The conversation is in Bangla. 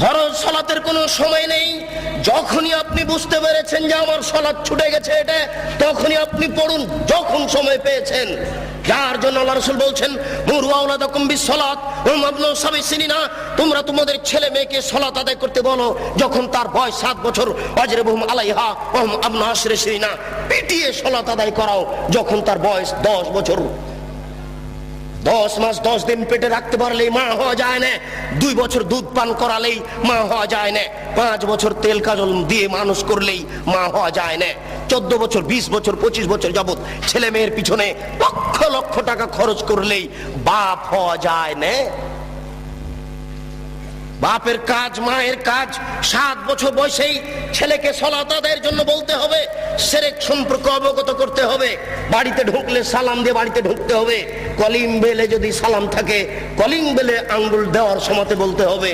ফরজ সালাতের কোনো সময় নেই। যখনই আপনি বুঝতে পেরেছেন যে আমার সালাত ছুটে গেছে, এটা তখনই আপনি পড়ুন, যখন সময় পেয়েছেন। যার জন্য আল্লাহ রাসূল বলছেন, মুরু আওলাদাকুম বিসসালাত ওয়া মাবলু সাবঈ সিনিনা, তোমরা তোমাদের ছেলে মেয়েকে সালাত আদায় করতে বলো যখন তার বয়স 7 বছর। ওয়াজরিবুহুম আলাইহা ওয়া হুম আবনা 10 সিনিনা, পিটিয়ে সালাত আদায় করাও যখন তার বয়স 10 বছর। 10 মাস 10 দিন পেটে রাখতে পারলেই মা হওয়া যায় না। 2 বছর দুধ পান করালেই মা হওয়া যায় না। 5 বছর তেল কাজল দিয়ে মানুষ করলেই মা হওয়া যায় না। 14 বছর 20 বছর 25 বছর যাবত ছেলে মেয়ের পিছনে লক্ষ লক্ষ টাকা খরচ করলেই বাপ হওয়া যায় না। বাপের কাজ, মায়ের কাজ। 7 বছর বয়সেই ছেলেকে সালাত আদায়ের জন্য বলতে হবে, শিরক সম্পর্কে অবগত করতে হবে। বাড়িতে ঢুকলে সালাম দিয়ে বাড়িতে ঢুকতে হবে। কলিং বেলে যদি সালাম থাকে, কলিং বেলে আঙ্গুল দেওয়ার সময়তে বলতে হবে।